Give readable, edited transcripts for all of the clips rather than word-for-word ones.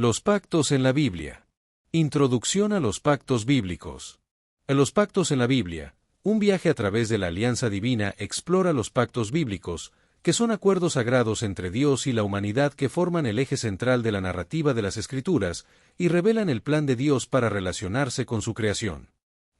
Los pactos en la Biblia. Introducción a los pactos bíblicos. En los pactos en la Biblia, un viaje a través de la alianza divina explora los pactos bíblicos, que son acuerdos sagrados entre Dios y la humanidad que forman el eje central de la narrativa de las Escrituras y revelan el plan de Dios para relacionarse con su creación.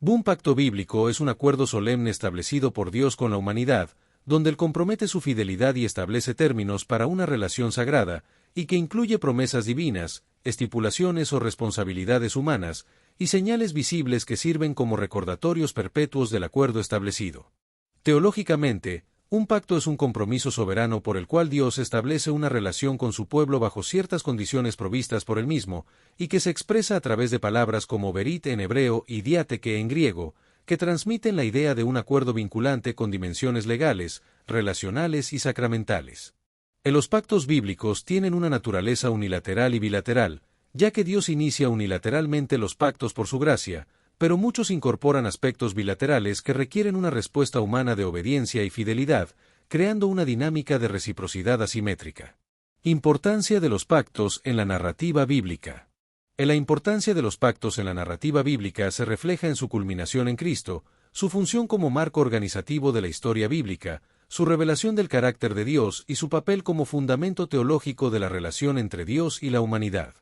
Un pacto bíblico es un acuerdo solemne establecido por Dios con la humanidad, donde Él compromete su fidelidad y establece términos para una relación sagrada, y que incluye promesas divinas, estipulaciones o responsabilidades humanas, y señales visibles que sirven como recordatorios perpetuos del acuerdo establecido. Teológicamente, un pacto es un compromiso soberano por el cual Dios establece una relación con su pueblo bajo ciertas condiciones provistas por él mismo, y que se expresa a través de palabras como berit en hebreo y diateke en griego, que transmiten la idea de un acuerdo vinculante con dimensiones legales, relacionales y sacramentales. Los pactos bíblicos tienen una naturaleza unilateral y bilateral, ya que Dios inicia unilateralmente los pactos por su gracia, pero muchos incorporan aspectos bilaterales que requieren una respuesta humana de obediencia y fidelidad, creando una dinámica de reciprocidad asimétrica. Importancia de los pactos en la narrativa bíblica. La importancia de los pactos en la narrativa bíblica se refleja en su culminación en Cristo, su función como marco organizativo de la historia bíblica, su revelación del carácter de Dios y su papel como fundamento teológico de la relación entre Dios y la humanidad.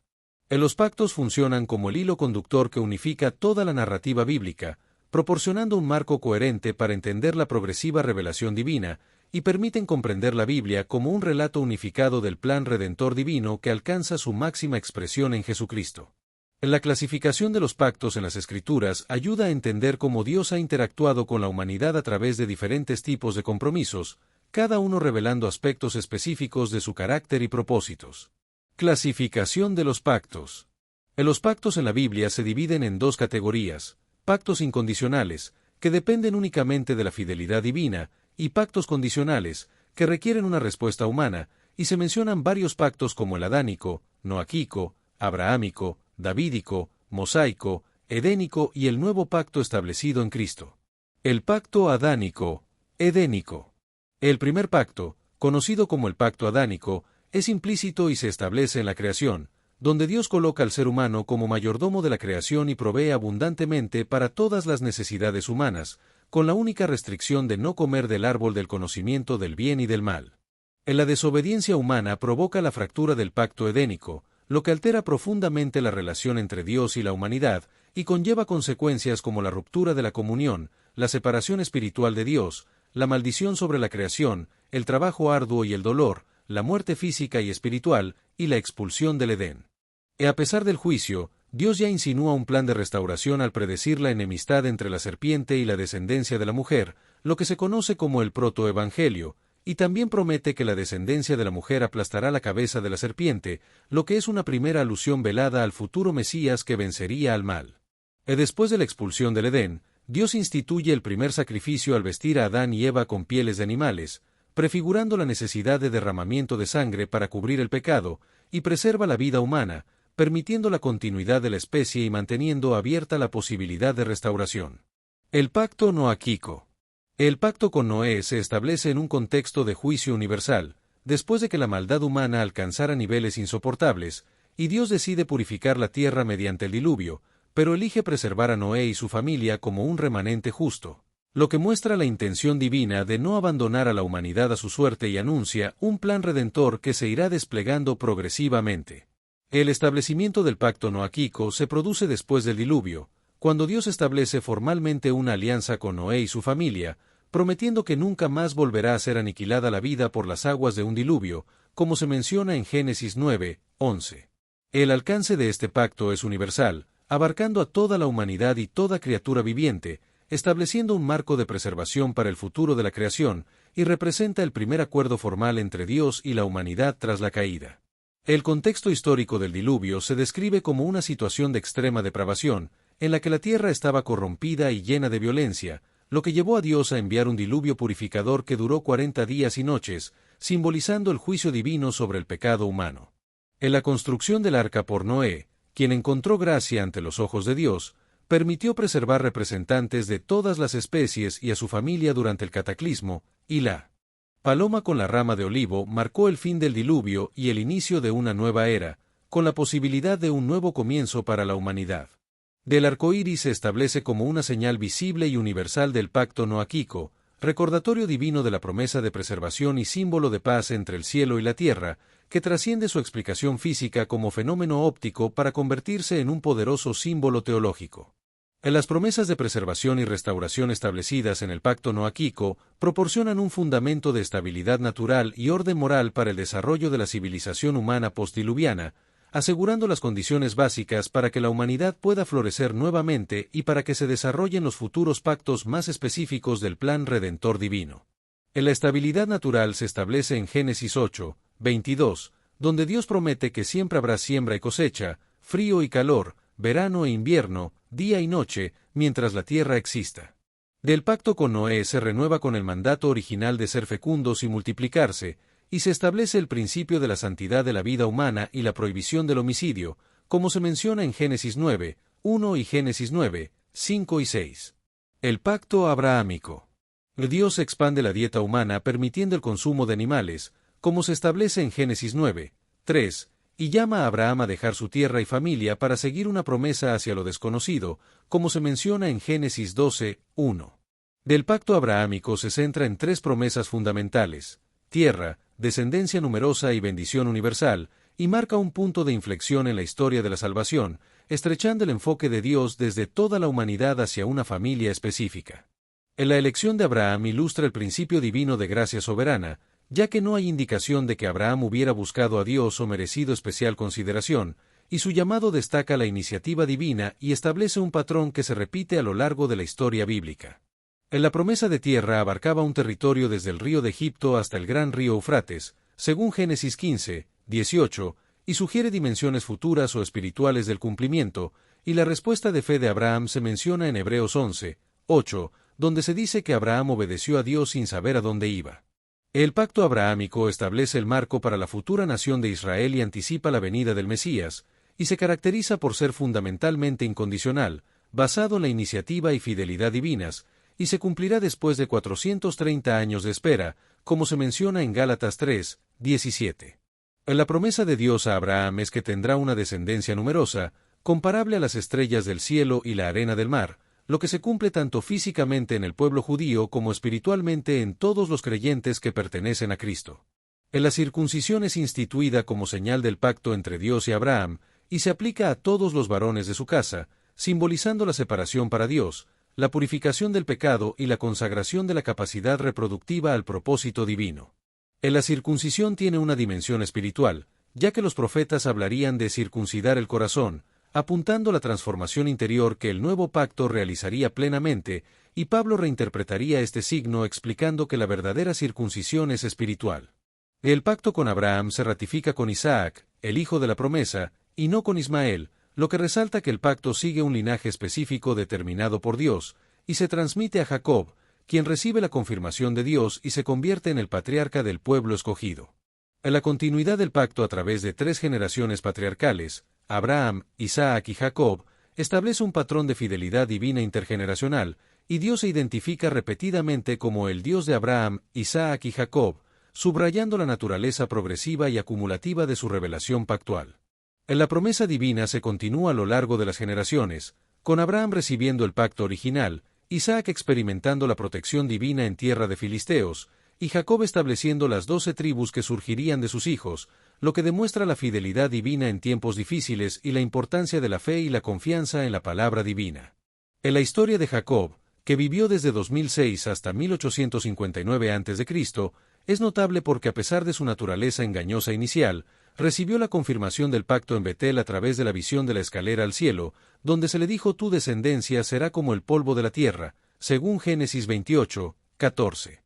Los pactos funcionan como el hilo conductor que unifica toda la narrativa bíblica, proporcionando un marco coherente para entender la progresiva revelación divina, y permiten comprender la Biblia como un relato unificado del plan redentor divino que alcanza su máxima expresión en Jesucristo. La clasificación de los pactos en las Escrituras ayuda a entender cómo Dios ha interactuado con la humanidad a través de diferentes tipos de compromisos, cada uno revelando aspectos específicos de su carácter y propósitos. Clasificación de los pactos. Los pactos en la Biblia se dividen en dos categorías: pactos incondicionales, que dependen únicamente de la fidelidad divina, y pactos condicionales, que requieren una respuesta humana, y se mencionan varios pactos como el adánico, noaquico, abrahámico, davídico, mosaico, edénico y el nuevo pacto establecido en Cristo. El pacto adánico, edénico. El primer pacto, conocido como el pacto adánico, es implícito y se establece en la creación, donde Dios coloca al ser humano como mayordomo de la creación y provee abundantemente para todas las necesidades humanas, con la única restricción de no comer del árbol del conocimiento del bien y del mal. La desobediencia humana provoca la fractura del pacto edénico, lo que altera profundamente la relación entre Dios y la humanidad, y conlleva consecuencias como la ruptura de la comunión, la separación espiritual de Dios, la maldición sobre la creación, el trabajo arduo y el dolor, la muerte física y espiritual, y la expulsión del Edén. A pesar del juicio, Dios ya insinúa un plan de restauración al predecir la enemistad entre la serpiente y la descendencia de la mujer, lo que se conoce como el protoevangelio, y también promete que la descendencia de la mujer aplastará la cabeza de la serpiente, lo que es una primera alusión velada al futuro Mesías que vencería al mal. Después de la expulsión del Edén, Dios instituye el primer sacrificio al vestir a Adán y Eva con pieles de animales, prefigurando la necesidad de derramamiento de sangre para cubrir el pecado, y preserva la vida humana, permitiendo la continuidad de la especie y manteniendo abierta la posibilidad de restauración. El pacto noaquico. El pacto con Noé se establece en un contexto de juicio universal, después de que la maldad humana alcanzara niveles insoportables, y Dios decide purificar la tierra mediante el diluvio, pero elige preservar a Noé y su familia como un remanente justo, lo que muestra la intención divina de no abandonar a la humanidad a su suerte y anuncia un plan redentor que se irá desplegando progresivamente. El establecimiento del pacto noaquico se produce después del diluvio, cuando Dios establece formalmente una alianza con Noé y su familia, prometiendo que nunca más volverá a ser aniquilada la vida por las aguas de un diluvio, como se menciona en Génesis 9:11. El alcance de este pacto es universal, abarcando a toda la humanidad y toda criatura viviente, estableciendo un marco de preservación para el futuro de la creación, y representa el primer acuerdo formal entre Dios y la humanidad tras la caída. El contexto histórico del diluvio se describe como una situación de extrema depravación, en la que la tierra estaba corrompida y llena de violencia, lo que llevó a Dios a enviar un diluvio purificador que duró 40 días y noches, simbolizando el juicio divino sobre el pecado humano. En la construcción del arca por Noé, quien encontró gracia ante los ojos de Dios, permitió preservar representantes de todas las especies y a su familia durante el cataclismo, y la paloma con la rama de olivo marcó el fin del diluvio y el inicio de una nueva era, con la posibilidad de un nuevo comienzo para la humanidad. Del arco iris se establece como una señal visible y universal del pacto noaquico, recordatorio divino de la promesa de preservación y símbolo de paz entre el cielo y la tierra, que trasciende su explicación física como fenómeno óptico para convertirse en un poderoso símbolo teológico. Las promesas de preservación y restauración establecidas en el pacto noaquico proporcionan un fundamento de estabilidad natural y orden moral para el desarrollo de la civilización humana postdiluviana, asegurando las condiciones básicas para que la humanidad pueda florecer nuevamente y para que se desarrollen los futuros pactos más específicos del plan redentor divino. La estabilidad natural se establece en Génesis 8, 22, donde Dios promete que siempre habrá siembra y cosecha, frío y calor, verano e invierno, día y noche, mientras la tierra exista. Del pacto con Noé se renueva con el mandato original de ser fecundos y multiplicarse, y se establece el principio de la santidad de la vida humana y la prohibición del homicidio, como se menciona en Génesis 9, 1 y Génesis 9, 5 y 6. El pacto abrahámico. Dios expande la dieta humana permitiendo el consumo de animales, como se establece en Génesis 9, 3, y llama a Abraham a dejar su tierra y familia para seguir una promesa hacia lo desconocido, como se menciona en Génesis 12, 1. Del pacto abrahámico se centra en tres promesas fundamentales: tierra, descendencia numerosa y bendición universal, y marca un punto de inflexión en la historia de la salvación, estrechando el enfoque de Dios desde toda la humanidad hacia una familia específica. En la elección de Abraham ilustra el principio divino de gracia soberana, ya que no hay indicación de que Abraham hubiera buscado a Dios o merecido especial consideración, y su llamado destaca la iniciativa divina y establece un patrón que se repite a lo largo de la historia bíblica. En la promesa de tierra abarcaba un territorio desde el río de Egipto hasta el gran río Eufrates, según Génesis 15, 18, y sugiere dimensiones futuras o espirituales del cumplimiento, y la respuesta de fe de Abraham se menciona en Hebreos 11, 8, donde se dice que Abraham obedeció a Dios sin saber a dónde iba. El pacto abrahámico establece el marco para la futura nación de Israel y anticipa la venida del Mesías, y se caracteriza por ser fundamentalmente incondicional, basado en la iniciativa y fidelidad divinas, y se cumplirá después de 430 años de espera, como se menciona en Gálatas 3, 17. La promesa de Dios a Abraham es que tendrá una descendencia numerosa, comparable a las estrellas del cielo y la arena del mar, lo que se cumple tanto físicamente en el pueblo judío como espiritualmente en todos los creyentes que pertenecen a Cristo. La circuncisión es instituida como señal del pacto entre Dios y Abraham, y se aplica a todos los varones de su casa, simbolizando la separación para Dios, la purificación del pecado y la consagración de la capacidad reproductiva al propósito divino. La circuncisión tiene una dimensión espiritual, ya que los profetas hablarían de circuncidar el corazón, apuntando la transformación interior que el nuevo pacto realizaría plenamente, y Pablo reinterpretaría este signo explicando que la verdadera circuncisión es espiritual. El pacto con Abraham se ratifica con Isaac, el hijo de la promesa, y no con Ismael, lo que resalta que el pacto sigue un linaje específico determinado por Dios, y se transmite a Jacob, quien recibe la confirmación de Dios y se convierte en el patriarca del pueblo escogido. En la continuidad del pacto a través de tres generaciones patriarcales, Abraham, Isaac y Jacob, establece un patrón de fidelidad divina intergeneracional, y Dios se identifica repetidamente como el Dios de Abraham, Isaac y Jacob, subrayando la naturaleza progresiva y acumulativa de su revelación pactual. En la promesa divina se continúa a lo largo de las generaciones, con Abraham recibiendo el pacto original, Isaac experimentando la protección divina en tierra de filisteos, y Jacob estableciendo las 12 tribus que surgirían de sus hijos, lo que demuestra la fidelidad divina en tiempos difíciles y la importancia de la fe y la confianza en la palabra divina. En la historia de Jacob, que vivió desde 2006 hasta 1859 a.C., es notable porque a pesar de su naturaleza engañosa inicial, recibió la confirmación del pacto en Betel a través de la visión de la escalera al cielo, donde se le dijo: tu descendencia será como el polvo de la tierra, según Génesis 28, 14.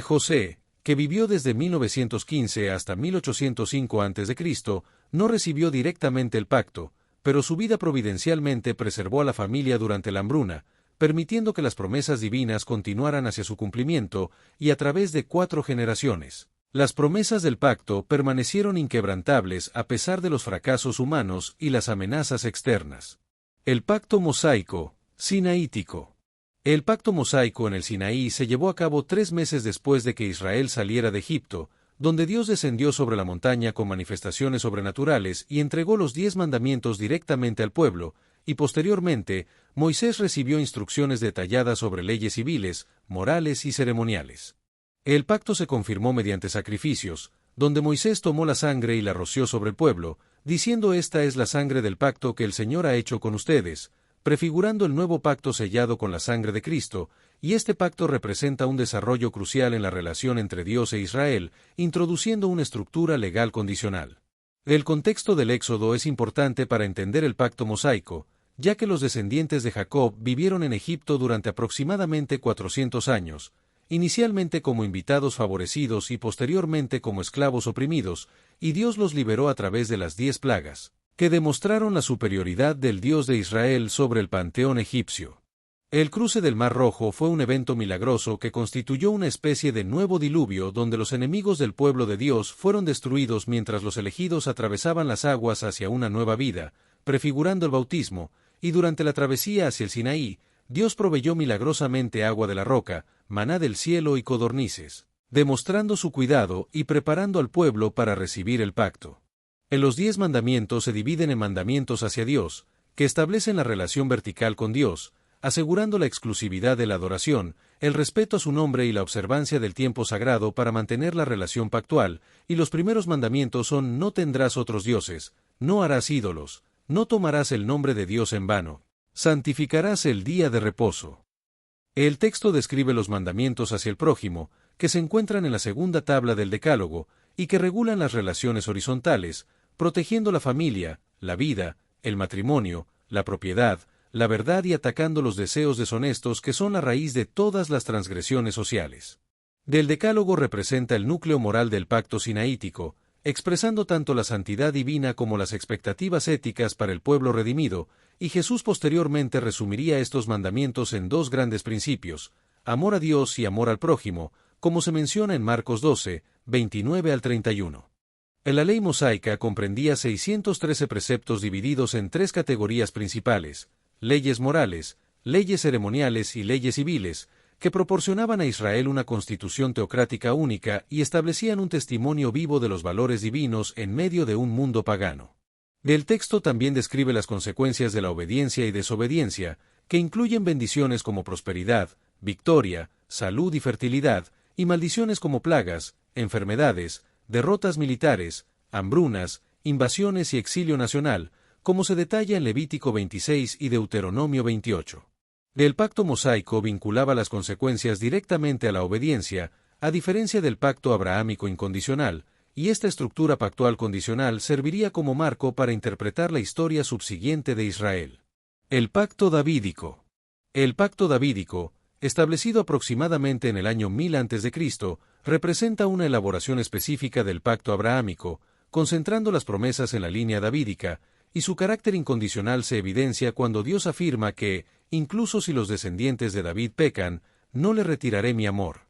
José, que vivió desde 1915 hasta 1805 a.C., no recibió directamente el pacto, pero su vida providencialmente preservó a la familia durante la hambruna, permitiendo que las promesas divinas continuaran hacia su cumplimiento y a través de 4 generaciones. Las promesas del pacto permanecieron inquebrantables a pesar de los fracasos humanos y las amenazas externas. El pacto mosaico, sinaítico. El pacto mosaico en el Sinaí se llevó a cabo 3 meses después de que Israel saliera de Egipto, donde Dios descendió sobre la montaña con manifestaciones sobrenaturales y entregó los 10 mandamientos directamente al pueblo, y posteriormente, Moisés recibió instrucciones detalladas sobre leyes civiles, morales y ceremoniales. El pacto se confirmó mediante sacrificios, donde Moisés tomó la sangre y la roció sobre el pueblo, diciendo: «Esta es la sangre del pacto que el Señor ha hecho con ustedes», prefigurando el nuevo pacto sellado con la sangre de Cristo, y este pacto representa un desarrollo crucial en la relación entre Dios e Israel, introduciendo una estructura legal condicional. El contexto del Éxodo es importante para entender el pacto mosaico, ya que los descendientes de Jacob vivieron en Egipto durante aproximadamente 400 años, inicialmente como invitados favorecidos y posteriormente como esclavos oprimidos, y Dios los liberó a través de las 10 plagas, que demostraron la superioridad del Dios de Israel sobre el panteón egipcio. El cruce del Mar Rojo fue un evento milagroso que constituyó una especie de nuevo diluvio donde los enemigos del pueblo de Dios fueron destruidos mientras los elegidos atravesaban las aguas hacia una nueva vida, prefigurando el bautismo, y durante la travesía hacia el Sinaí, Dios proveyó milagrosamente agua de la roca, maná del cielo y codornices, demostrando su cuidado y preparando al pueblo para recibir el pacto. En los 10 mandamientos se dividen en mandamientos hacia Dios, que establecen la relación vertical con Dios, asegurando la exclusividad de la adoración, el respeto a su nombre y la observancia del tiempo sagrado para mantener la relación pactual, y los primeros mandamientos son: no tendrás otros dioses, no harás ídolos, no tomarás el nombre de Dios en vano, santificarás el día de reposo. El texto describe los mandamientos hacia el prójimo, que se encuentran en la segunda tabla del Decálogo, y que regulan las relaciones horizontales, protegiendo la familia, la vida, el matrimonio, la propiedad, la verdad y atacando los deseos deshonestos que son la raíz de todas las transgresiones sociales. Del Decálogo representa el núcleo moral del pacto sinaítico, expresando tanto la santidad divina como las expectativas éticas para el pueblo redimido, y Jesús posteriormente resumiría estos mandamientos en 2 grandes principios: amor a Dios y amor al prójimo, como se menciona en Marcos 12, 29 al 31. La ley mosaica comprendía 613 preceptos divididos en 3 categorías principales: leyes morales, leyes ceremoniales y leyes civiles, que proporcionaban a Israel una constitución teocrática única y establecían un testimonio vivo de los valores divinos en medio de un mundo pagano. El texto también describe las consecuencias de la obediencia y desobediencia, que incluyen bendiciones como prosperidad, victoria, salud y fertilidad, y maldiciones como plagas, enfermedades, derrotas militares, hambrunas, invasiones y exilio nacional, como se detalla en Levítico 26 y Deuteronomio 28. El pacto mosaico vinculaba las consecuencias directamente a la obediencia, a diferencia del pacto abrahámico incondicional, y esta estructura pactual condicional serviría como marco para interpretar la historia subsiguiente de Israel. El pacto davídico. El pacto davídico, establecido aproximadamente en el año 1000 a.C., representa una elaboración específica del pacto abrahámico, concentrando las promesas en la línea davídica, y su carácter incondicional se evidencia cuando Dios afirma que, incluso si los descendientes de David pecan, no le retiraré mi amor.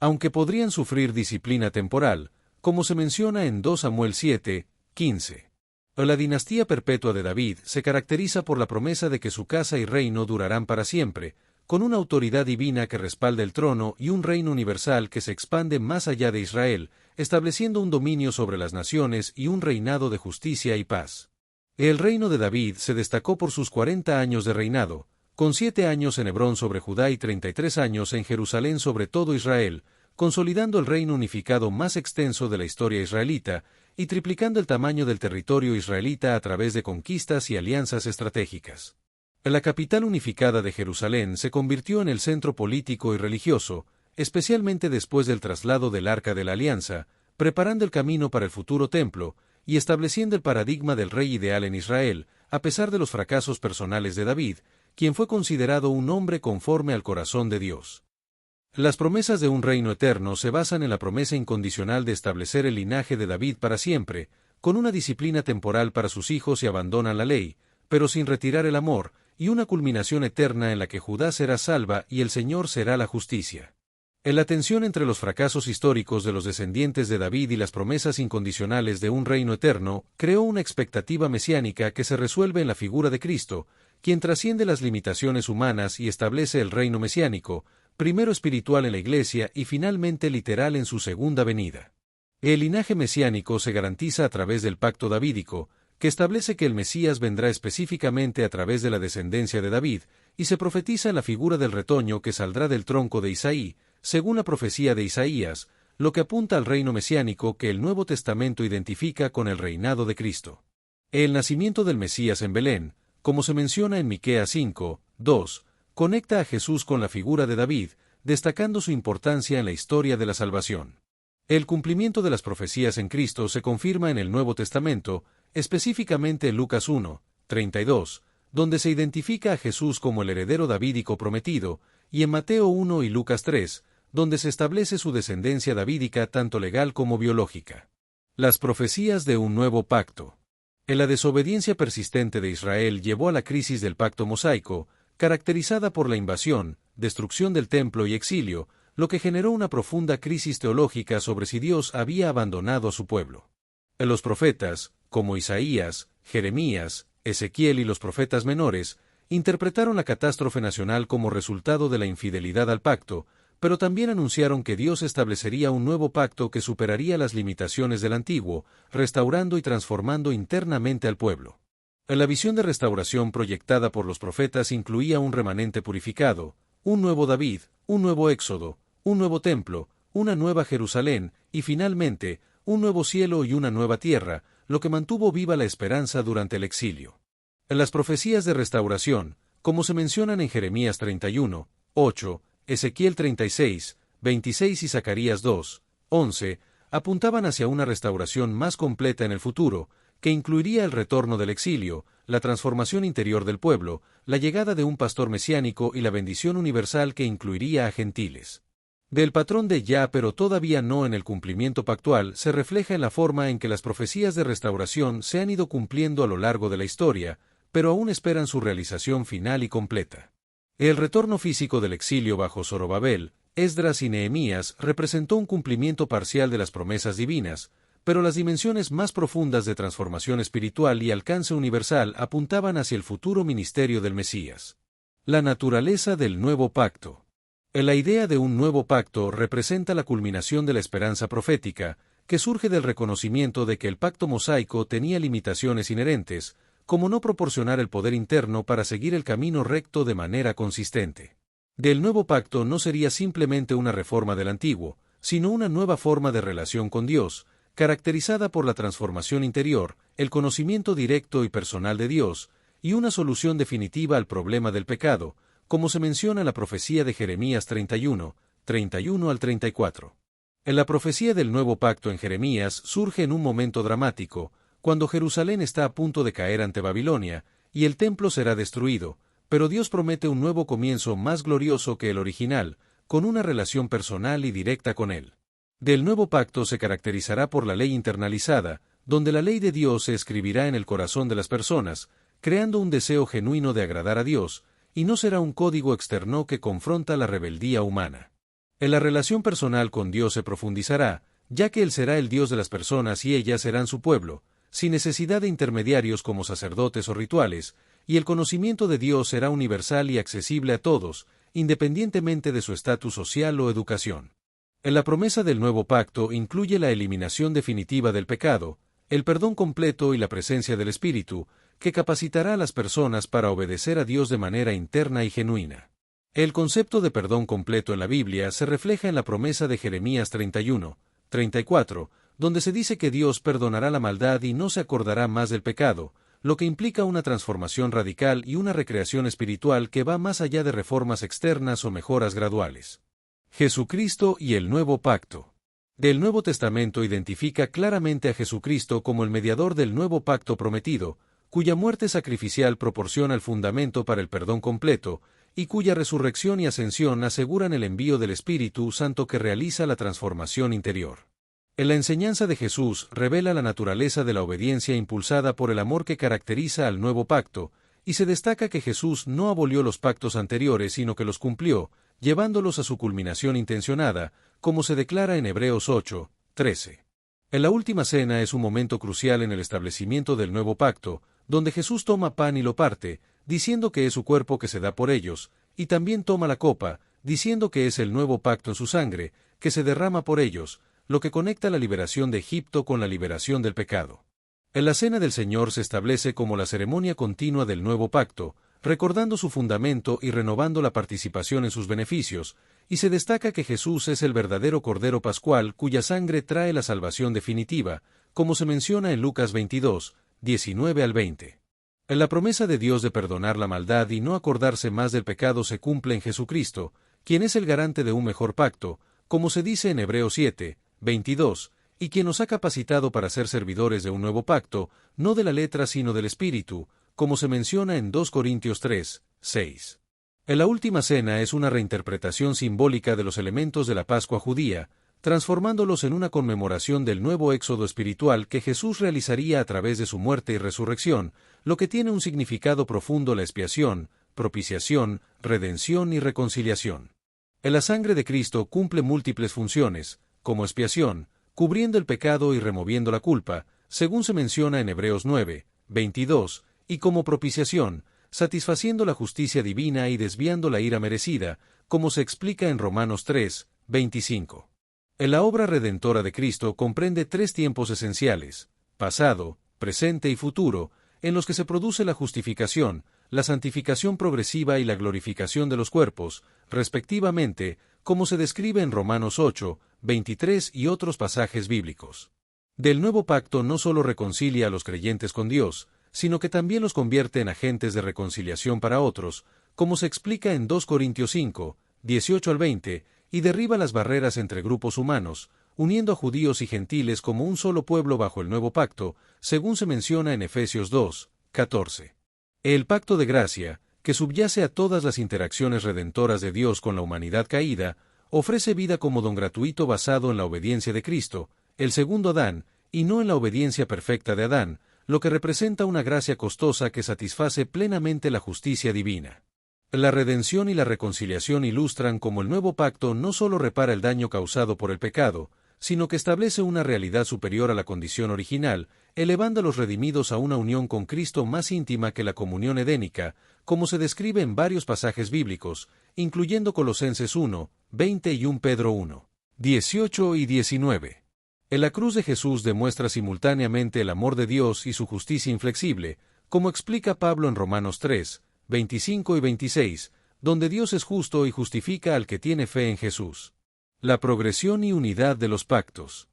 Aunque podrían sufrir disciplina temporal, como se menciona en 2 Samuel 7, 15. La dinastía perpetua de David se caracteriza por la promesa de que su casa y reino durarán para siempre, con una autoridad divina que respalda el trono y un reino universal que se expande más allá de Israel, estableciendo un dominio sobre las naciones y un reinado de justicia y paz. El reino de David se destacó por sus 40 años de reinado, con 7 años en Hebrón sobre Judá y 33 años en Jerusalén sobre todo Israel, consolidando el reino unificado más extenso de la historia israelita, y triplicando el tamaño del territorio israelita a través de conquistas y alianzas estratégicas. La capital unificada de Jerusalén se convirtió en el centro político y religioso, especialmente después del traslado del Arca de la Alianza, preparando el camino para el futuro templo, y estableciendo el paradigma del rey ideal en Israel, a pesar de los fracasos personales de David, quien fue considerado un hombre conforme al corazón de Dios. Las promesas de un reino eterno se basan en la promesa incondicional de establecer el linaje de David para siempre, con una disciplina temporal para sus hijos y abandonan la ley, pero sin retirar el amor, y una culminación eterna en la que Judá será salva y el Señor será la justicia. La tensión entre los fracasos históricos de los descendientes de David y las promesas incondicionales de un reino eterno creó una expectativa mesiánica que se resuelve en la figura de Cristo, quien trasciende las limitaciones humanas y establece el reino mesiánico, primero espiritual en la Iglesia y finalmente literal en su segunda venida. El linaje mesiánico se garantiza a través del pacto davídico, que establece que el Mesías vendrá específicamente a través de la descendencia de David, y se profetiza en la figura del retoño que saldrá del tronco de Isaí, según la profecía de Isaías, lo que apunta al reino mesiánico que el Nuevo Testamento identifica con el reinado de Cristo. El nacimiento del Mesías en Belén, como se menciona en Miqueas 5, 2, conecta a Jesús con la figura de David, destacando su importancia en la historia de la salvación. El cumplimiento de las profecías en Cristo se confirma en el Nuevo Testamento, específicamente en Lucas 1, 32, donde se identifica a Jesús como el heredero davídico prometido, y en Mateo 1 y Lucas 3, donde se establece su descendencia davídica tanto legal como biológica. Las profecías de un nuevo pacto. La desobediencia persistente de Israel llevó a la crisis del pacto mosaico, caracterizada por la invasión, destrucción del templo y exilio, lo que generó una profunda crisis teológica sobre si Dios había abandonado a su pueblo. Los profetas, como Isaías, Jeremías, Ezequiel y los profetas menores, interpretaron la catástrofe nacional como resultado de la infidelidad al pacto, pero también anunciaron que Dios establecería un nuevo pacto que superaría las limitaciones del antiguo, restaurando y transformando internamente al pueblo. La visión de restauración proyectada por los profetas incluía un remanente purificado, un nuevo David, un nuevo Éxodo, un nuevo templo, una nueva Jerusalén, y finalmente, un nuevo cielo y una nueva tierra, lo que mantuvo viva la esperanza durante el exilio. Las profecías de restauración, como se mencionan en Jeremías 31, 8, Ezequiel 36, 26 y Zacarías 2, 11, apuntaban hacia una restauración más completa en el futuro, que incluiría el retorno del exilio, la transformación interior del pueblo, la llegada de un pastor mesiánico y la bendición universal que incluiría a gentiles. Del patrón de ya pero todavía no en el cumplimiento pactual se refleja en la forma en que las profecías de restauración se han ido cumpliendo a lo largo de la historia, pero aún esperan su realización final y completa. El retorno físico del exilio bajo Zorobabel, Esdras y Nehemías representó un cumplimiento parcial de las promesas divinas, pero las dimensiones más profundas de transformación espiritual y alcance universal apuntaban hacia el futuro ministerio del Mesías. La naturaleza del nuevo pacto. La idea de un nuevo pacto representa la culminación de la esperanza profética, que surge del reconocimiento de que el pacto mosaico tenía limitaciones inherentes, como no proporcionar el poder interno para seguir el camino recto de manera consistente. Del nuevo pacto no sería simplemente una reforma del antiguo, sino una nueva forma de relación con Dios, caracterizada por la transformación interior, el conocimiento directo y personal de Dios, y una solución definitiva al problema del pecado, como se menciona en la profecía de Jeremías 31, 31 al 34. En la profecía del nuevo pacto en Jeremías surge en un momento dramático, cuando Jerusalén está a punto de caer ante Babilonia, y el templo será destruido, pero Dios promete un nuevo comienzo más glorioso que el original, con una relación personal y directa con Él. Del nuevo pacto se caracterizará por la ley internalizada, donde la ley de Dios se escribirá en el corazón de las personas, creando un deseo genuino de agradar a Dios, y no será un código externo que confronta la rebeldía humana. En la relación personal con Dios se profundizará, ya que Él será el Dios de las personas y ellas serán su pueblo, sin necesidad de intermediarios como sacerdotes o rituales, y el conocimiento de Dios será universal y accesible a todos, independientemente de su estatus social o educación. En la promesa del nuevo pacto incluye la eliminación definitiva del pecado, el perdón completo y la presencia del Espíritu, que capacitará a las personas para obedecer a Dios de manera interna y genuina. El concepto de perdón completo en la Biblia se refleja en la promesa de Jeremías 31, 34, donde se dice que Dios perdonará la maldad y no se acordará más del pecado, lo que implica una transformación radical y una recreación espiritual que va más allá de reformas externas o mejoras graduales. Jesucristo y el nuevo pacto. El Nuevo Testamento identifica claramente a Jesucristo como el mediador del nuevo pacto prometido, cuya muerte sacrificial proporciona el fundamento para el perdón completo, y cuya resurrección y ascensión aseguran el envío del Espíritu Santo que realiza la transformación interior. En la enseñanza de Jesús revela la naturaleza de la obediencia impulsada por el amor que caracteriza al nuevo pacto, y se destaca que Jesús no abolió los pactos anteriores sino que los cumplió, llevándolos a su culminación intencionada, como se declara en Hebreos 8, 13. En la última cena es un momento crucial en el establecimiento del nuevo pacto, donde Jesús toma pan y lo parte, diciendo que es su cuerpo que se da por ellos, y también toma la copa, diciendo que es el nuevo pacto en su sangre, que se derrama por ellos, lo que conecta la liberación de Egipto con la liberación del pecado. En la Cena del Señor se establece como la ceremonia continua del nuevo pacto, recordando su fundamento y renovando la participación en sus beneficios, y se destaca que Jesús es el verdadero Cordero Pascual cuya sangre trae la salvación definitiva, como se menciona en Lucas 22, 19 al 20. La promesa de Dios de perdonar la maldad y no acordarse más del pecado se cumple en Jesucristo, quien es el garante de un mejor pacto, como se dice en Hebreos 7, 22, y quien nos ha capacitado para ser servidores de un nuevo pacto, no de la letra sino del Espíritu, como se menciona en 2 Corintios 3, 6. En la última cena es una reinterpretación simbólica de los elementos de la Pascua judía, transformándolos en una conmemoración del nuevo éxodo espiritual que Jesús realizaría a través de su muerte y resurrección, lo que tiene un significado profundo: la expiación, propiciación, redención y reconciliación. La sangre de Cristo cumple múltiples funciones, como expiación, cubriendo el pecado y removiendo la culpa, según se menciona en Hebreos 9, 22, y como propiciación, satisfaciendo la justicia divina y desviando la ira merecida, como se explica en Romanos 3, 25. La obra redentora de Cristo comprende tres tiempos esenciales: pasado, presente y futuro, en los que se produce la justificación, la santificación progresiva y la glorificación de los cuerpos, respectivamente, como se describe en Romanos 8, 23 y otros pasajes bíblicos. Del nuevo pacto no solo reconcilia a los creyentes con Dios, sino que también los convierte en agentes de reconciliación para otros, como se explica en 2 Corintios 5, 18 al 20, y derriba las barreras entre grupos humanos, uniendo a judíos y gentiles como un solo pueblo bajo el nuevo pacto, según se menciona en Efesios 2, 14. El pacto de gracia, que subyace a todas las interacciones redentoras de Dios con la humanidad caída, ofrece vida como don gratuito basado en la obediencia de Cristo, el segundo Adán, y no en la obediencia perfecta de Adán, lo que representa una gracia costosa que satisface plenamente la justicia divina. La redención y la reconciliación ilustran cómo el nuevo pacto no solo repara el daño causado por el pecado, sino que establece una realidad superior a la condición original, elevando a los redimidos a una unión con Cristo más íntima que la comunión edénica, como se describe en varios pasajes bíblicos, incluyendo Colosenses 1, 20 y 1 Pedro 1, 18 y 19. En la cruz de Jesús demuestra simultáneamente el amor de Dios y su justicia inflexible, como explica Pablo en Romanos 3, 25 y 26, donde Dios es justo y justifica al que tiene fe en Jesús. La progresión y unidad de los pactos.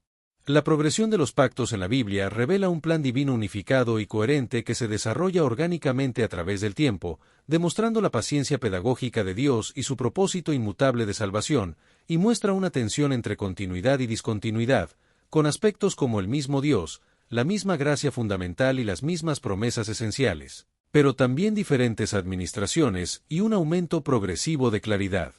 La progresión de los pactos en la Biblia revela un plan divino unificado y coherente que se desarrolla orgánicamente a través del tiempo, demostrando la paciencia pedagógica de Dios y su propósito inmutable de salvación, y muestra una tensión entre continuidad y discontinuidad, con aspectos como el mismo Dios, la misma gracia fundamental y las mismas promesas esenciales, pero también diferentes administraciones y un aumento progresivo de claridad.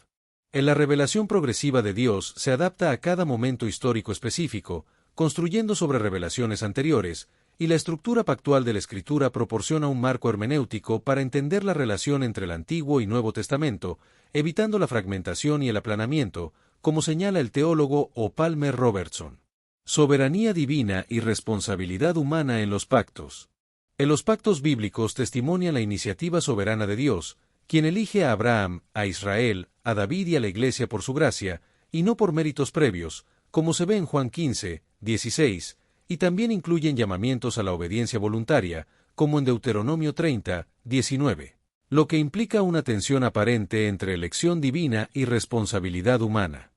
En la revelación progresiva de Dios se adapta a cada momento histórico específico, construyendo sobre revelaciones anteriores, y la estructura pactual de la Escritura proporciona un marco hermenéutico para entender la relación entre el Antiguo y Nuevo Testamento, evitando la fragmentación y el aplanamiento, como señala el teólogo O. Palmer Robertson. Soberanía divina y responsabilidad humana en los pactos. En los pactos bíblicos testimonian la iniciativa soberana de Dios, quien elige a Abraham, a Israel, a David y a la Iglesia por su gracia, y no por méritos previos, como se ve en Juan 15, 16, y también incluyen llamamientos a la obediencia voluntaria, como en Deuteronomio 30, 19, lo que implica una tensión aparente entre elección divina y responsabilidad humana.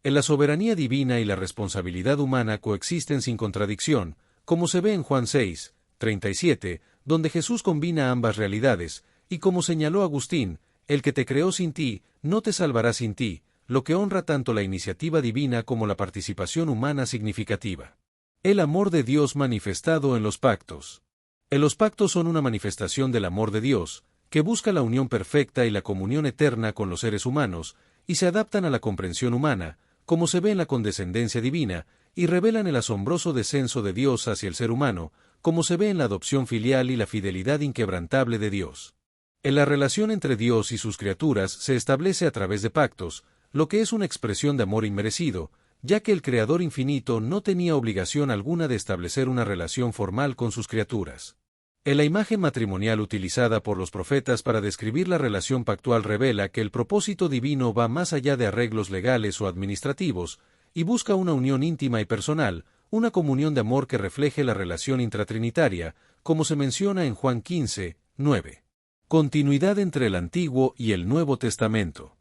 En la soberanía divina y la responsabilidad humana coexisten sin contradicción, como se ve en Juan 6, 37, donde Jesús combina ambas realidades, y como señaló Agustín, el que te creó sin ti, no te salvará sin ti, lo que honra tanto la iniciativa divina como la participación humana significativa. El amor de Dios manifestado en los pactos. Los pactos son una manifestación del amor de Dios, que busca la unión perfecta y la comunión eterna con los seres humanos, y se adaptan a la comprensión humana, como se ve en la condescendencia divina, y revelan el asombroso descenso de Dios hacia el ser humano, como se ve en la adopción filial y la fidelidad inquebrantable de Dios. En la relación entre Dios y sus criaturas se establece a través de pactos, lo que es una expresión de amor inmerecido, ya que el Creador infinito no tenía obligación alguna de establecer una relación formal con sus criaturas. En la imagen matrimonial utilizada por los profetas para describir la relación pactual revela que el propósito divino va más allá de arreglos legales o administrativos, y busca una unión íntima y personal, una comunión de amor que refleje la relación intratrinitaria, como se menciona en Juan 15, 9. Continuidad entre el Antiguo y el Nuevo Testamento.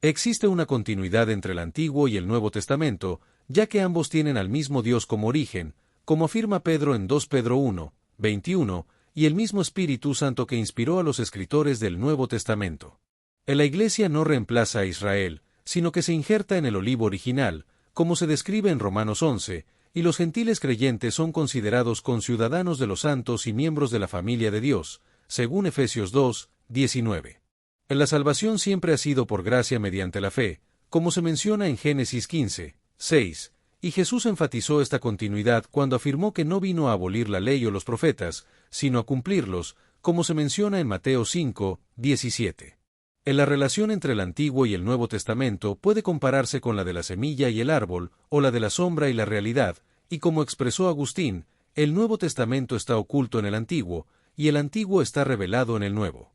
Existe una continuidad entre el Antiguo y el Nuevo Testamento, ya que ambos tienen al mismo Dios como origen, como afirma Pedro en 2 Pedro 1, 21, y el mismo Espíritu Santo que inspiró a los escritores del Nuevo Testamento. La Iglesia no reemplaza a Israel, sino que se injerta en el olivo original, como se describe en Romanos 11, y los gentiles creyentes son considerados conciudadanos de los santos y miembros de la familia de Dios, según Efesios 2, 19. La salvación siempre ha sido por gracia mediante la fe, como se menciona en Génesis 15, 6, y Jesús enfatizó esta continuidad cuando afirmó que no vino a abolir la ley o los profetas, sino a cumplirlos, como se menciona en Mateo 5, 17. La relación entre el Antiguo y el Nuevo Testamento puede compararse con la de la semilla y el árbol, o la de la sombra y la realidad, y como expresó Agustín, el Nuevo Testamento está oculto en el Antiguo, y el Antiguo está revelado en el Nuevo.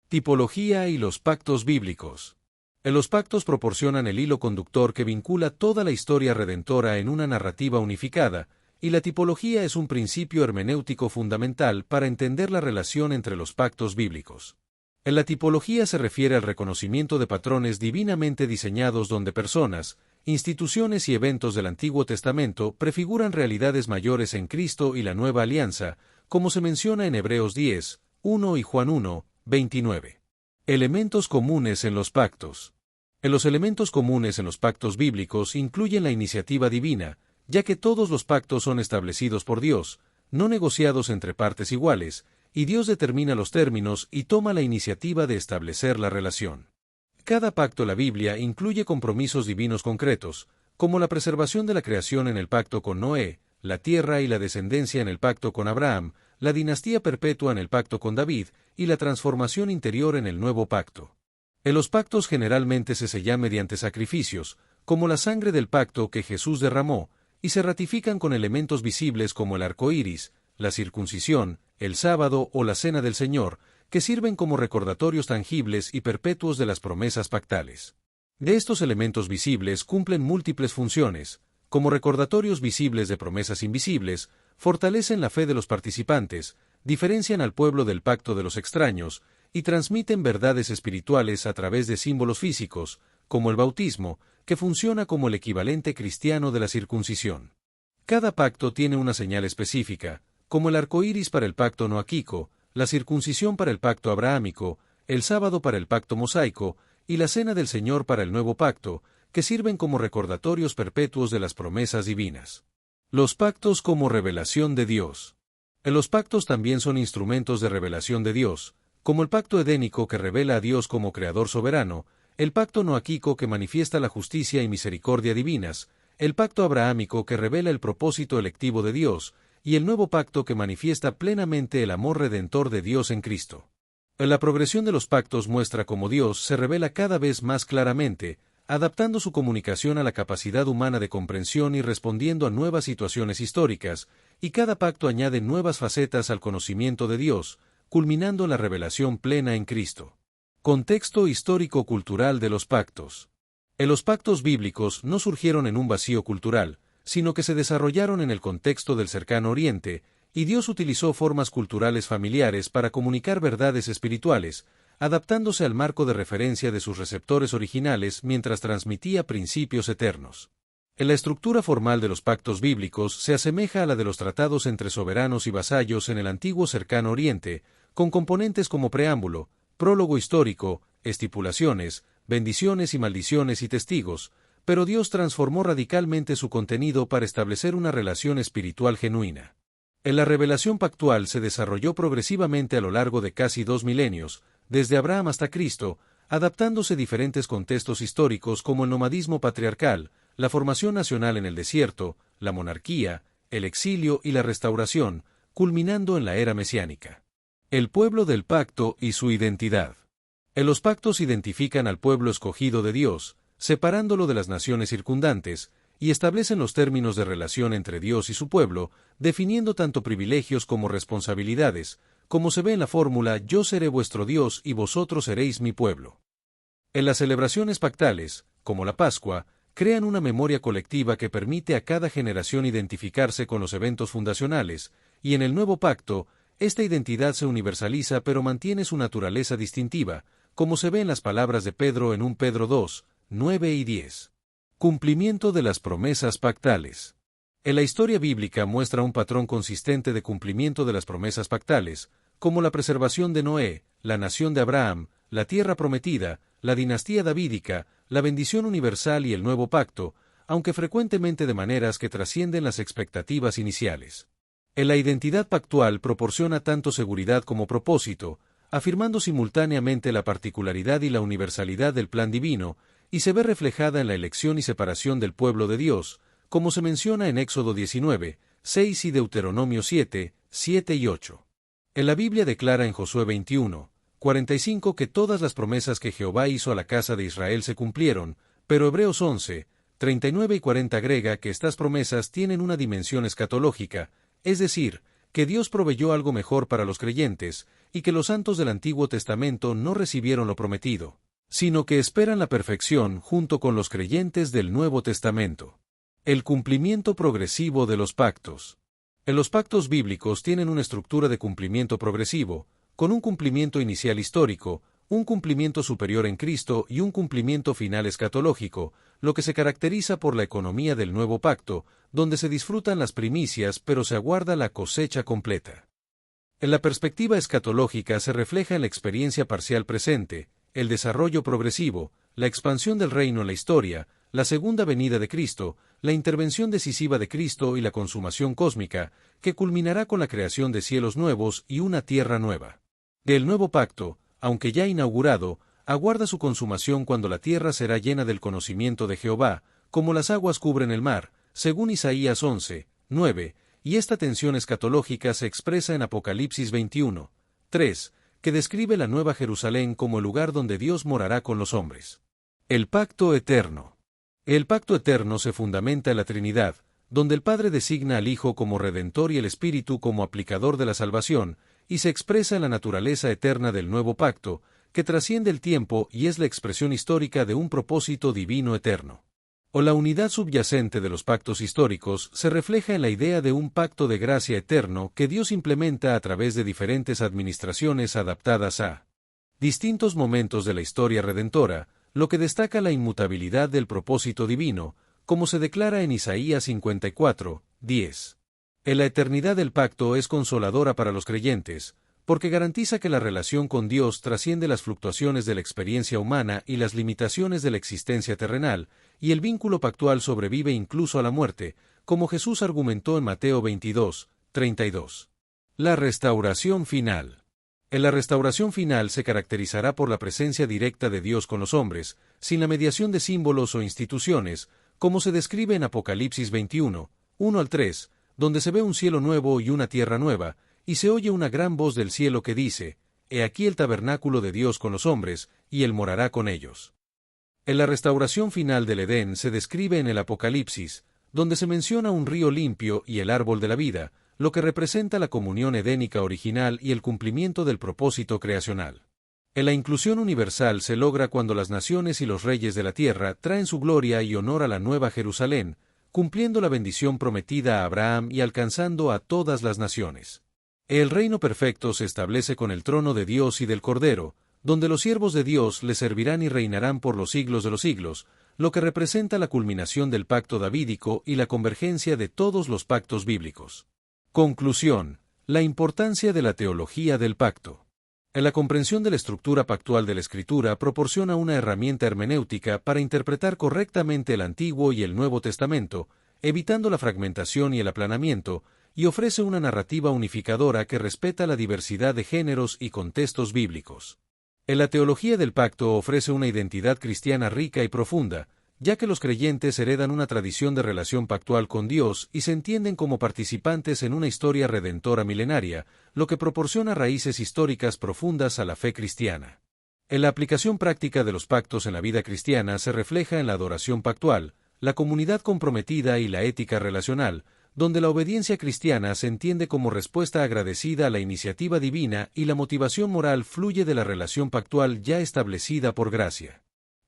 Tipología y los pactos bíblicos. Los pactos proporcionan el hilo conductor que vincula toda la historia redentora en una narrativa unificada, y la tipología es un principio hermenéutico fundamental para entender la relación entre los pactos bíblicos. La tipología se refiere al reconocimiento de patrones divinamente diseñados donde personas, instituciones y eventos del Antiguo Testamento prefiguran realidades mayores en Cristo y la Nueva Alianza, como se menciona en Hebreos 10, 1 y Juan 1, 29. Elementos comunes en los pactos. Los elementos comunes en los pactos bíblicos incluyen la iniciativa divina, ya que todos los pactos son establecidos por Dios, no negociados entre partes iguales, y Dios determina los términos y toma la iniciativa de establecer la relación. Cada pacto en la Biblia incluye compromisos divinos concretos, como la preservación de la creación en el pacto con Noé, la tierra y la descendencia en el pacto con Abraham, la dinastía perpetua en el pacto con David, y la transformación interior en el nuevo pacto. En los pactos generalmente se sellan mediante sacrificios, como la sangre del pacto que Jesús derramó, y se ratifican con elementos visibles como el arco iris, la circuncisión, el sábado o la cena del Señor, que sirven como recordatorios tangibles y perpetuos de las promesas pactales. De estos elementos visibles cumplen múltiples funciones, como recordatorios visibles de promesas invisibles, fortalecen la fe de los participantes, diferencian al pueblo del pacto de los extraños, y transmiten verdades espirituales a través de símbolos físicos, como el bautismo, que funciona como el equivalente cristiano de la circuncisión. Cada pacto tiene una señal específica, como el arco iris para el pacto noaquico, la circuncisión para el pacto abrahámico, el sábado para el pacto mosaico, y la cena del Señor para el nuevo pacto, que sirven como recordatorios perpetuos de las promesas divinas. Los pactos como revelación de Dios. Los pactos también son instrumentos de revelación de Dios, como el pacto edénico que revela a Dios como creador soberano, el pacto noaquico que manifiesta la justicia y misericordia divinas, el pacto abrahámico que revela el propósito electivo de Dios, y el nuevo pacto que manifiesta plenamente el amor redentor de Dios en Cristo. La progresión de los pactos muestra cómo Dios se revela cada vez más claramente, adaptando su comunicación a la capacidad humana de comprensión y respondiendo a nuevas situaciones históricas, y cada pacto añade nuevas facetas al conocimiento de Dios, culminando en la revelación plena en Cristo. Contexto histórico-cultural de los pactos. Los pactos bíblicos no surgieron en un vacío cultural, sino que se desarrollaron en el contexto del cercano Oriente, y Dios utilizó formas culturales familiares para comunicar verdades espirituales, adaptándose al marco de referencia de sus receptores originales mientras transmitía principios eternos. En la estructura formal de los pactos bíblicos se asemeja a la de los tratados entre soberanos y vasallos en el antiguo cercano Oriente, con componentes como preámbulo, prólogo histórico, estipulaciones, bendiciones y maldiciones y testigos, pero Dios transformó radicalmente su contenido para establecer una relación espiritual genuina. En la revelación pactual se desarrolló progresivamente a lo largo de casi 2 milenios, desde Abraham hasta Cristo, adaptándose a diferentes contextos históricos como el nomadismo patriarcal, la formación nacional en el desierto, la monarquía, el exilio y la restauración, culminando en la era mesiánica. El pueblo del pacto y su identidad. Los pactos identifican al pueblo escogido de Dios, separándolo de las naciones circundantes, y establecen los términos de relación entre Dios y su pueblo, definiendo tanto privilegios como responsabilidades, como se ve en la fórmula «Yo seré vuestro Dios y vosotros seréis mi pueblo». En las celebraciones pactales, como la Pascua, crean una memoria colectiva que permite a cada generación identificarse con los eventos fundacionales, y en el nuevo pacto, esta identidad se universaliza pero mantiene su naturaleza distintiva, como se ve en las palabras de Pedro en 1 Pedro 2, 9 y 10. Cumplimiento de las promesas pactales. En la historia bíblica muestra un patrón consistente de cumplimiento de las promesas pactales, como la preservación de Noé, la nación de Abraham, la tierra prometida, la dinastía davídica, la bendición universal y el nuevo pacto, aunque frecuentemente de maneras que trascienden las expectativas iniciales. En la identidad pactual proporciona tanto seguridad como propósito, afirmando simultáneamente la particularidad y la universalidad del plan divino, y se ve reflejada en la elección y separación del pueblo de Dios, como se menciona en Éxodo 19, 6 y Deuteronomio 7, 7 y 8. En la Biblia declara en Josué 21, 45 que todas las promesas que Jehová hizo a la casa de Israel se cumplieron, pero Hebreos 11, 39 y 40 agrega que estas promesas tienen una dimensión escatológica, es decir, que Dios proveyó algo mejor para los creyentes, y que los santos del Antiguo Testamento no recibieron lo prometido, sino que esperan la perfección junto con los creyentes del Nuevo Testamento. El cumplimiento progresivo de los pactos. En los pactos bíblicos tienen una estructura de cumplimiento progresivo, con un cumplimiento inicial histórico, un cumplimiento superior en Cristo y un cumplimiento final escatológico, lo que se caracteriza por la economía del nuevo pacto, donde se disfrutan las primicias pero se aguarda la cosecha completa. En la perspectiva escatológica se refleja en la experiencia parcial presente, el desarrollo progresivo, la expansión del reino en la historia, la segunda venida de Cristo, la intervención decisiva de Cristo y la consumación cósmica, que culminará con la creación de cielos nuevos y una tierra nueva. El nuevo pacto, aunque ya inaugurado, aguarda su consumación cuando la tierra será llena del conocimiento de Jehová, como las aguas cubren el mar, según Isaías 11, 9, y esta tensión escatológica se expresa en Apocalipsis 21, 3, que describe la Nueva Jerusalén como el lugar donde Dios morará con los hombres. El pacto eterno. El pacto eterno se fundamenta en la Trinidad, donde el Padre designa al Hijo como Redentor y el Espíritu como aplicador de la salvación, y se expresa en la naturaleza eterna del nuevo pacto, que trasciende el tiempo y es la expresión histórica de un propósito divino eterno. O la unidad subyacente de los pactos históricos se refleja en la idea de un pacto de gracia eterno que Dios implementa a través de diferentes administraciones adaptadas a distintos momentos de la historia redentora, lo que destaca la inmutabilidad del propósito divino, como se declara en Isaías 54, 10. En la eternidad del pacto es consoladora para los creyentes, porque garantiza que la relación con Dios trasciende las fluctuaciones de la experiencia humana y las limitaciones de la existencia terrenal, y el vínculo pactual sobrevive incluso a la muerte, como Jesús argumentó en Mateo 22, 32. La restauración final. En la restauración final se caracterizará por la presencia directa de Dios con los hombres, sin la mediación de símbolos o instituciones, como se describe en Apocalipsis 21, 1 al 3, donde se ve un cielo nuevo y una tierra nueva, y se oye una gran voz del cielo que dice, «He aquí el tabernáculo de Dios con los hombres, y Él morará con ellos». En la restauración final del Edén se describe en el Apocalipsis, donde se menciona un río limpio y el árbol de la vida, lo que representa la comunión edénica original y el cumplimiento del propósito creacional. En la inclusión universal se logra cuando las naciones y los reyes de la tierra traen su gloria y honor a la Nueva Jerusalén, cumpliendo la bendición prometida a Abraham y alcanzando a todas las naciones. El reino perfecto se establece con el trono de Dios y del Cordero, donde los siervos de Dios le servirán y reinarán por los siglos de los siglos, lo que representa la culminación del pacto davídico y la convergencia de todos los pactos bíblicos. Conclusión. La importancia de la teología del pacto. En la comprensión de la estructura pactual de la Escritura proporciona una herramienta hermenéutica para interpretar correctamente el Antiguo y el Nuevo Testamento, evitando la fragmentación y el aplanamiento, y ofrece una narrativa unificadora que respeta la diversidad de géneros y contextos bíblicos. En la teología del pacto ofrece una identidad cristiana rica y profunda, ya que los creyentes heredan una tradición de relación pactual con Dios y se entienden como participantes en una historia redentora milenaria, lo que proporciona raíces históricas profundas a la fe cristiana. En la aplicación práctica de los pactos en la vida cristiana se refleja en la adoración pactual, la comunidad comprometida y la ética relacional, donde la obediencia cristiana se entiende como respuesta agradecida a la iniciativa divina y la motivación moral fluye de la relación pactual ya establecida por gracia.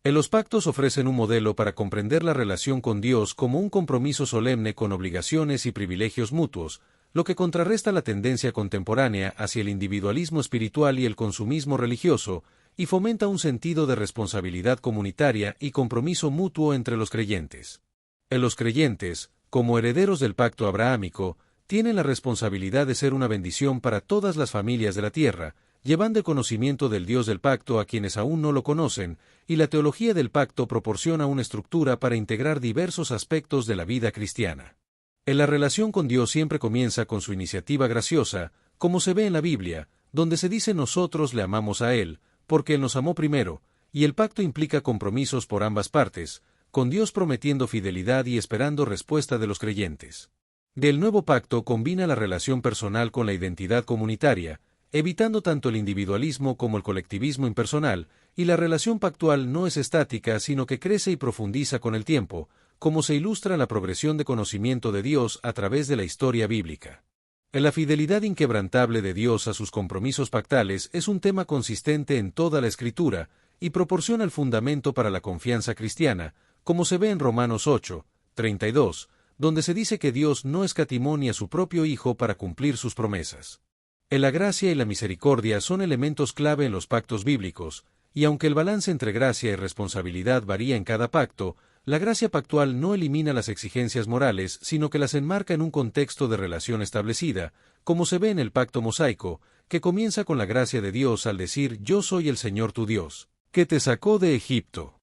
Los pactos ofrecen un modelo para comprender la relación con Dios como un compromiso solemne con obligaciones y privilegios mutuos, lo que contrarresta la tendencia contemporánea hacia el individualismo espiritual y el consumismo religioso, y fomenta un sentido de responsabilidad comunitaria y compromiso mutuo entre los creyentes. Los creyentes, como herederos del pacto abrahámico, tienen la responsabilidad de ser una bendición para todas las familias de la tierra, llevando el conocimiento del Dios del pacto a quienes aún no lo conocen, y la teología del pacto proporciona una estructura para integrar diversos aspectos de la vida cristiana. La relación con Dios siempre comienza con su iniciativa graciosa, como se ve en la Biblia, donde se dice nosotros le amamos a Él, porque Él nos amó primero, y el pacto implica compromisos por ambas partes, con Dios prometiendo fidelidad y esperando respuesta de los creyentes. Del nuevo pacto combina la relación personal con la identidad comunitaria, evitando tanto el individualismo como el colectivismo impersonal, y la relación pactual no es estática sino que crece y profundiza con el tiempo, como se ilustra en la progresión de conocimiento de Dios a través de la historia bíblica. La fidelidad inquebrantable de Dios a sus compromisos pactales es un tema consistente en toda la Escritura, y proporciona el fundamento para la confianza cristiana, como se ve en Romanos 8:32, donde se dice que Dios no escatimó ni a su propio Hijo para cumplir sus promesas. La gracia y la misericordia son elementos clave en los pactos bíblicos, y aunque el balance entre gracia y responsabilidad varía en cada pacto, la gracia pactual no elimina las exigencias morales, sino que las enmarca en un contexto de relación establecida, como se ve en el pacto mosaico, que comienza con la gracia de Dios al decir «Yo soy el Señor tu Dios, que te sacó de Egipto».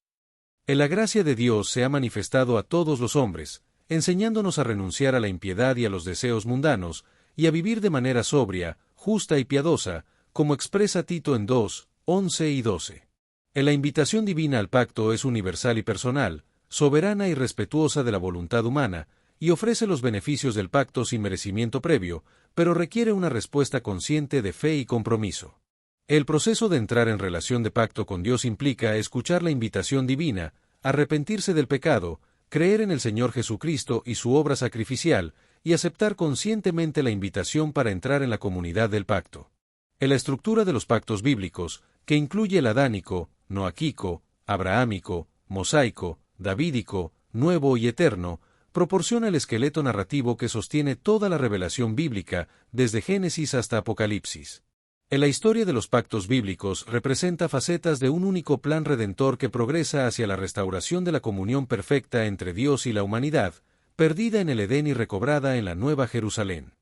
La gracia de Dios se ha manifestado a todos los hombres, enseñándonos a renunciar a la impiedad y a los deseos mundanos, y a vivir de manera sobria, justa y piadosa, como expresa Tito en 2:11 y 12. La invitación divina al pacto es universal y personal, soberana y respetuosa de la voluntad humana, y ofrece los beneficios del pacto sin merecimiento previo, pero requiere una respuesta consciente de fe y compromiso. El proceso de entrar en relación de pacto con Dios implica escuchar la invitación divina, arrepentirse del pecado, creer en el Señor Jesucristo y su obra sacrificial, y aceptar conscientemente la invitación para entrar en la comunidad del pacto. En la estructura de los pactos bíblicos, que incluye el adánico, noaquico, abrahámico, mosaico, davídico, nuevo y eterno, proporciona el esqueleto narrativo que sostiene toda la revelación bíblica, desde Génesis hasta Apocalipsis. En la historia de los pactos bíblicos representa facetas de un único plan redentor que progresa hacia la restauración de la comunión perfecta entre Dios y la humanidad, perdida en el Edén y recobrada en la Nueva Jerusalén.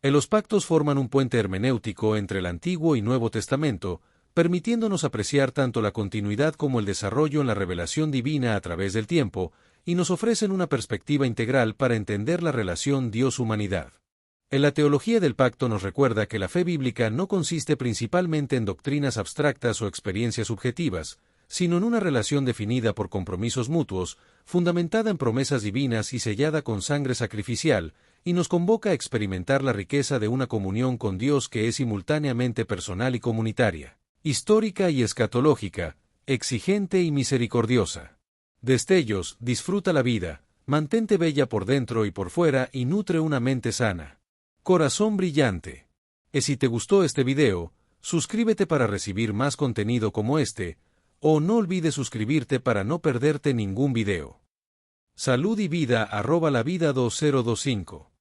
Los pactos forman un puente hermenéutico entre el Antiguo y Nuevo Testamento, permitiéndonos apreciar tanto la continuidad como el desarrollo en la revelación divina a través del tiempo, y nos ofrecen una perspectiva integral para entender la relación Dios-humanidad. En la teología del pacto nos recuerda que la fe bíblica no consiste principalmente en doctrinas abstractas o experiencias subjetivas, sino en una relación definida por compromisos mutuos, fundamentada en promesas divinas y sellada con sangre sacrificial, y nos convoca a experimentar la riqueza de una comunión con Dios que es simultáneamente personal y comunitaria, histórica y escatológica, exigente y misericordiosa. Destellos, disfruta la vida, mantente bella por dentro y por fuera y nutre una mente sana. Corazón brillante. Si te gustó este video, suscríbete para recibir más contenido como este, o no olvides suscribirte para no perderte ningún video. Salud y vida @lavida2025